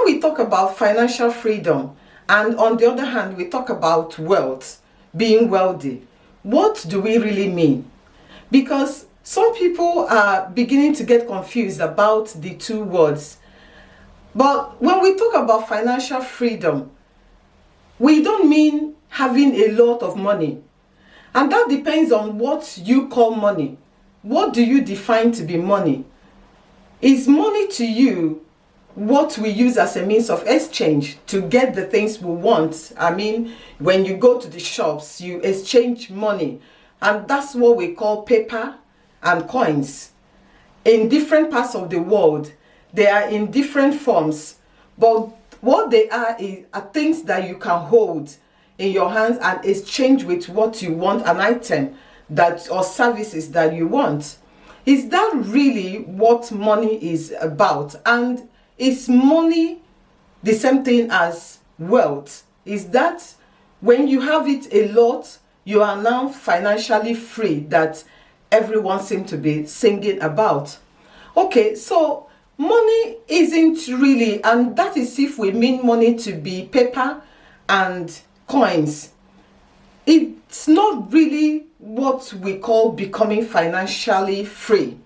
we talk about financial freedom, and on the other hand, we talk about wealth, being wealthy, what do we really mean? Because some people are beginning to get confused about the two words. But when we talk about financial freedom, we don't mean having a lot of money. And that depends on what you call money. What do you define to be money? Is money to you what we use as a means of exchange to get the things we want? I mean, when you go to the shops, you exchange money. And that's what we call paper and coins. In different parts of the world, they are in different forms. But what they are things that you can hold in your hands and exchange with what you want, an item that or services that you want. Is that really what money is about? And is money the same thing as wealth? Is that when you have it a lot, you are now financially free, that everyone seems to be singing about? Okay, so money isn't really, and that is if we mean money to be paper and coins. It's not really what we call becoming financially free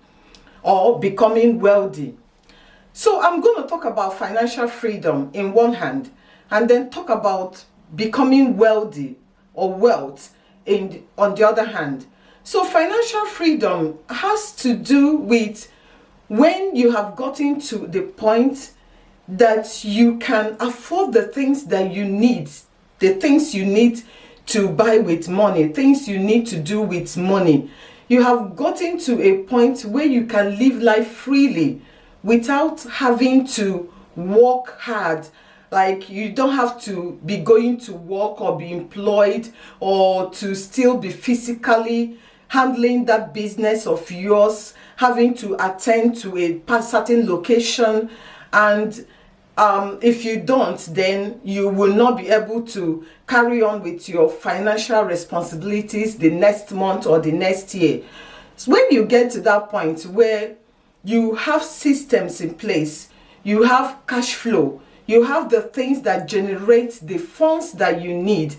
or becoming wealthy. So I'm going to talk about financial freedom in one hand, and then talk about becoming wealthy or wealth on the other hand. So financial freedom has to do with when you have gotten to the point that you can afford the things that you need, the things you need to buy with money, things you need to do with money. You have gotten to a point where you can live life freely without having to work hard. Like, you don't have to be going to work or be employed or to still be physically handling that business of yours, having to attend to a certain location. And if you don't, then you will not be able to carry on with your financial responsibilities the next month or the next year. So when you get to that point where you have systems in place, you have cash flow, you have the things that generate the funds that you need,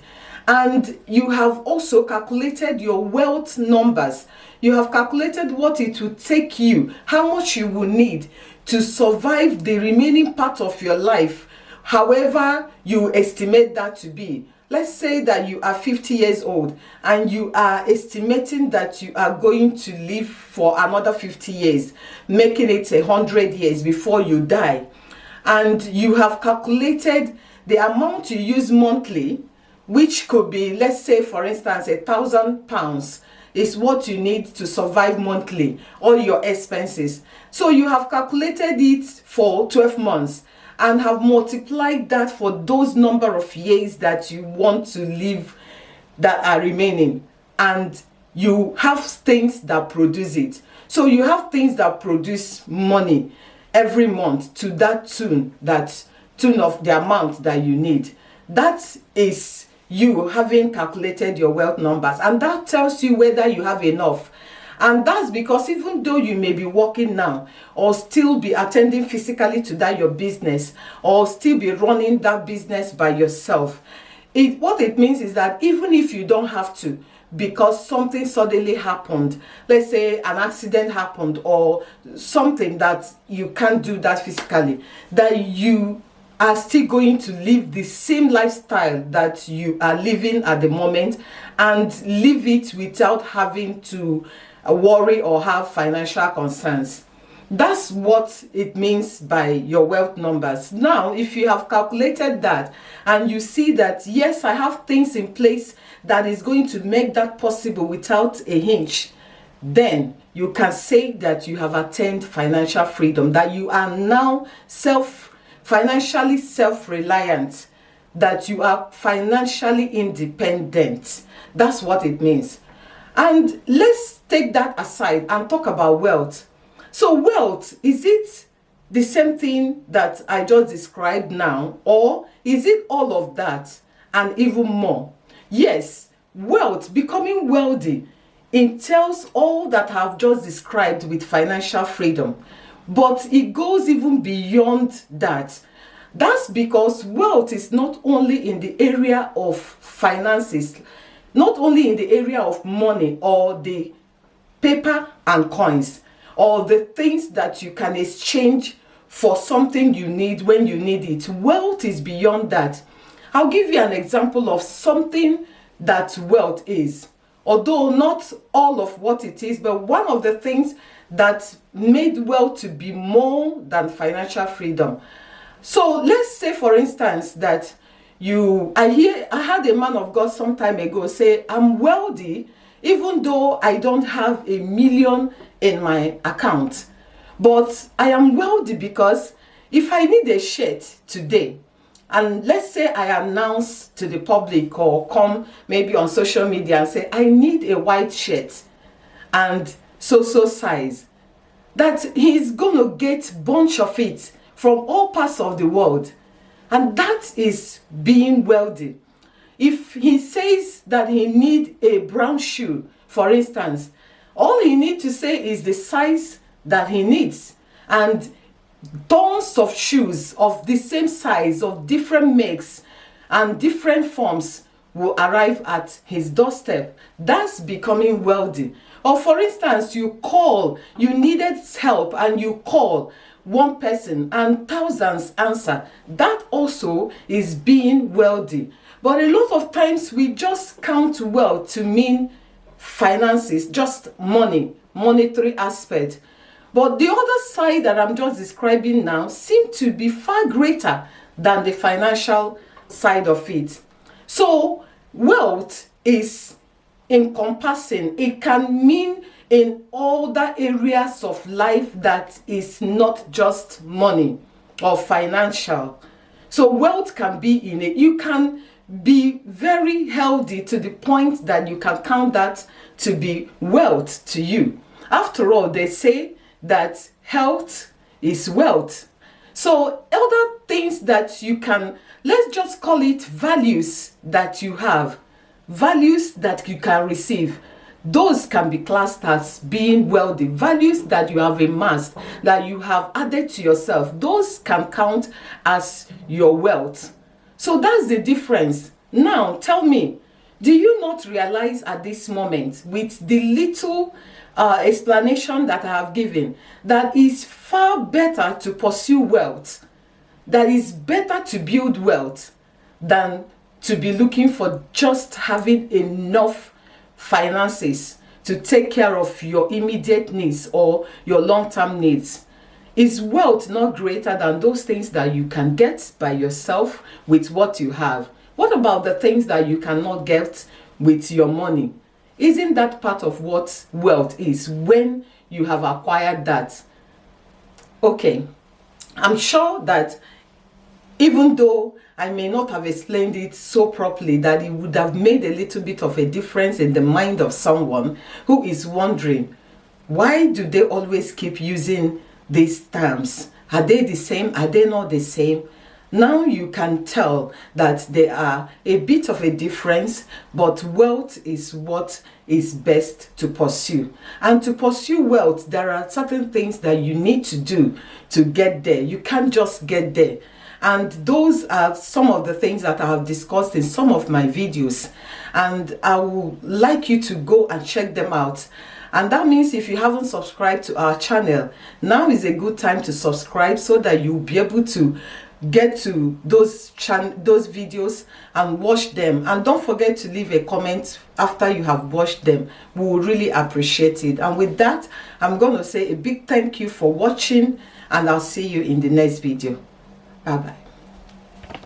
and you have also calculated your wealth numbers. You have calculated what it will take you, how much you will need to survive the remaining part of your life, however you estimate that to be. Let's say that you are 50 years old and you are estimating that you are going to live for another 50 years, making it 100 years before you die. And you have calculated the amount you use monthly, which could be, let's say for instance, £1,000 is what you need to survive monthly, all your expenses. So you have calculated it for 12 months and have multiplied that for those number of years that you want to live that are remaining. And you have things that produce it. So you have things that produce money every month to that tune of the amount that you need. That is you having calculated your wealth numbers, and that tells you whether you have enough. And that's because even though you may be working now or still be attending physically to that your business or still be running that business by yourself, what it means is that even if you don't have to, because something suddenly happened, let's say an accident happened or something that you can't do that physically, that you are still going to live the same lifestyle that you are living at the moment and live it without having to worry or have financial concerns. That's what it means by your wealth numbers. Now, if you have calculated that and you see that, yes, I have things in place that is going to make that possible without a hinge, then you can say that you have attained financial freedom, that you are now financially self-reliant, that you are financially independent. That's what it means. And let's take that aside and talk about wealth. So wealth, is it the same thing that I just described now, or is it all of that and even more? Yes, wealth, becoming wealthy, entails all that I've just described with financial freedom. But it goes even beyond that. That's because wealth is not only in the area of finances, not only in the area of money or the paper and coins, or the things that you can exchange for something you need when you need it. Wealth is beyond that. I'll give you an example of something that wealth is. Although not all of what it is, but one of the things that made wealth to be more than financial freedom. So let's say, for instance, that I had a man of God some time ago say, I'm wealthy even though I don't have $1 million in my account. But I am wealthy because if I need a shirt today, and let's say I announce to the public or come maybe on social media and say, I need a white shirt and so size, that he's going to get bunch of it from all parts of the world. And that is being wealthy. If he says that he needs a brown shoe, for instance, all he needs to say is the size that he needs. And tons of shoes of the same size, of different makes and different forms will arrive at his doorstep. That's becoming wealthy. Or for instance, you needed help and you call one person and thousands answer. That also is being wealthy. But a lot of times we just count wealth to mean finances, just money, monetary aspect. But the other side that I'm just describing now seems to be far greater than the financial side of it. So wealth is encompassing. It can mean in all the areas of life that is not just money or financial. So wealth can be in it. You can be very healthy to the point that you can count that to be wealth to you. After all, they say that health is wealth. So other things that you can, let's just call it values that you have, values that you can receive. Those can be classed as being wealthy. Values that you have amassed, that you have added to yourself, those can count as your wealth. So that's the difference. Now tell me, do you not realize at this moment, with the little explanation that I have given, that is far better to pursue wealth, that is better to build wealth than to be looking for just having enough finances to take care of your immediate needs or your long-term needs? Is wealth not greater than those things that you can get by yourself with what you have? What about the things that you cannot get with your money? Isn't that part of what wealth is when you have acquired that? Okay, I'm sure that even though I may not have explained it so properly, that it would have made a little bit of a difference in the mind of someone who is wondering, why do they always keep using these terms? Are they the same? Are they not the same? Now you can tell that they are a bit of a difference, but wealth is what is best to pursue. And to pursue wealth, there are certain things that you need to do to get there. You can't just get there. And those are some of the things that I have discussed in some of my videos. And I would like you to go and check them out. And that means if you haven't subscribed to our channel, now is a good time to subscribe so that you'll be able to get to those videos and watch them. And don't forget to leave a comment after you have watched them. We will really appreciate it. And with that, I'm going to say a big thank you for watching, and I'll see you in the next video. Bye bye.